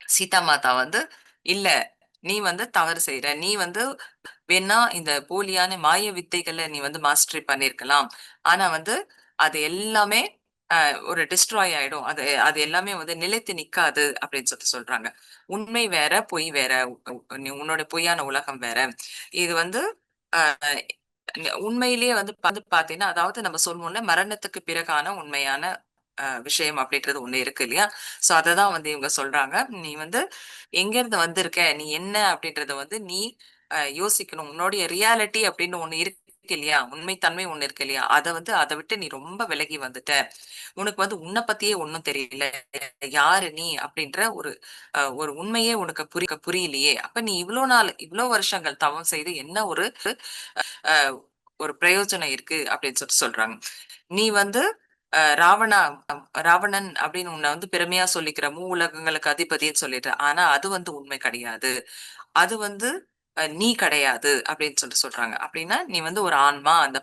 சீதா மாதா வந்து, "இல்ல, நீ வந்து தவறு செய்ற. நீ வந்து வேணா இந்த போலியான மாய வித்தைகள நீ வந்து மாஸ்டரி பண்ணியிருக்கலாம். ஆனா வந்து அது எல்லாமே ஒரு டிஸ்ட்ராய் ஆயிடும். அது அது எல்லாமே வந்து நிலைத்து நிக்காது" அப்படின்னு சொல்றாங்க. உண்மை வேற, பொய் வேற. உன்னோட பொய்யான உலகம் வேற. இது வந்து அ உண்மையிலேயே வந்து பார்த்தீங்கன்னா, அதாவது நம்ம சொல்வோம்ல, மரணத்துக்கு பிறகான உண்மையான விஷயம் அப்படின்றது ஒண்ணு இருக்கு இல்லையா? சோ அததான் வந்து இவங்க சொல்றாங்க. "நீ வந்து எங்கேருந்து வந்திருக்க? நீ என்ன?" அப்படின்றத வந்து நீ யோசிக்கணும். உன்னுடைய ரியாலிட்டி அப்படின்னு ஒண்ணு இருக்கு இல்லையா? உண்மைத்தன்மை ஒண்ணு இருக்கு இல்லையா? அத விட்டு நீ ரொம்ப விலகி வந்துட்ட. உனக்கு வந்து உன்ன பத்தியே ஒண்ணும் தெரியல. யாரு நீ? அப்படின்ற ஒரு உண்மையே உனக்கு புரியலையே. அப்ப நீ இவ்ளோ நாள், இவ்ளோ வருஷங்கள் தவம் செய்து என்ன அ ஒரு பிரயோஜனம் இருக்கு அப்படின்னு சொல்றாங்க. நீ வந்து ராவணா ராவணன் அப்படின்னு உன்னை வந்து பெருமையா சொல்லிக்கிற உலகங்களுக்கு அதிபதின்னு சொல்லிட்டு. ஆனா அது வந்து உண்மை கிடையாது. அது வந்து நீ கிடையாது அப்படின்னு சொல்றாங்க. அப்படின்னா நீ வந்து ஒரு ஆன்மா, அந்த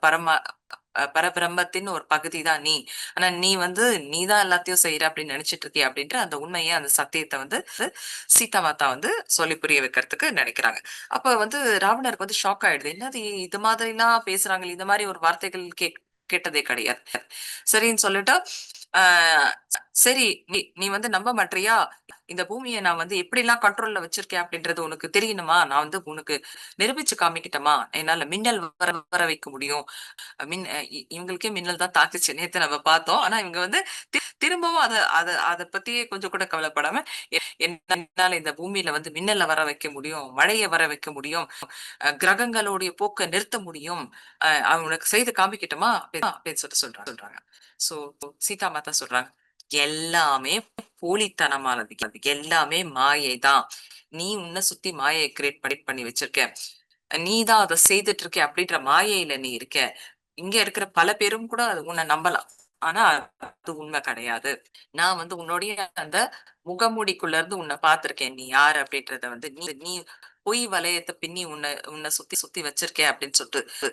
பரபிரம்மத்தின் ஒரு பகுதி தான் நீ. ஆனா நீ வந்து நீ தான் எல்லாத்தையும் செய்யற அப்படின்னு நினைச்சிட்டு இருக்கிய அப்படின்ற அந்த உண்மையை, அந்த சத்தியத்தை வந்து சீதா மாதா வந்து சொல்லி புரிய வைக்கிறதுக்கு நினைக்கிறாங்க. அப்ப வந்து ராவணருக்கு வந்து ஷாக் ஆயிடுது. என்னது இது மாதிரிலாம் பேசுறாங்களே, இந்த மாதிரி ஒரு வார்த்தைகள் கேட்டதே கிடையாது. சரின்னு சொல்லிட்டு, ஆ சரி நீ நீ வந்து நம்ப மாட்றியா? இந்த பூமிய நான் வந்து எப்படிலாம் கண்ட்ரோல்ல வச்சிருக்கேன் அப்படின்றது உனக்கு தெரியணுமா? நான் வந்து உனக்கு நிரூபிச்சு காமிக்கட்டுமா? என்னால மின்னல் வர வர வைக்க முடியும். மின் அ இ இவங்களுக்கே மின்னல் தான் தாக்குச்சு. நேத்து நம்ம பார்த்தோம். ஆனா இவங்க வந்து திரும்பவும் அத அத அத பத்தியே கொஞ்சம் கூட கவலைப்படாம, என்னால இந்த பூமியில வந்து மின்னல வர வைக்க முடியும். மழைய வர வைக்க முடியும். கிரகங்களுடைய போக்க நிறுத்த முடியும். உனக்கு செய்து காமிக்கட்டுமா? அப்படின்னு சொல்றாங்க. சோ சீதா மாதா சொல்றாங்க, எல்லாமே போலித்தனமானது. அது எல்லாமே மாயை தான். நீ உன்ன சுத்தி மாயைய கிரியேட் பண்ணி வச்சிருக்க. நீ தான் அத செய்துட்டு இருக்க அப்படின்ற மாயையில நீ இருக்க. இங்க இருக்கிற பல பேரும் கூட அது உன்ன நம்பலாம். ஆனா அது உண்மை கிடையாது. நான் வந்து உன்னுடைய அந்த முகமூடிக்குள்ள இருந்து உன்னை பார்த்திருக்கேன். நீ யாரு அப்படின்றத வந்து நீ நீ பொய் வளையத்த பின்னி உன்னை உன்னை சுத்தி சுத்தி வச்சிருக்க அப்படின்னு சொல்லிட்டு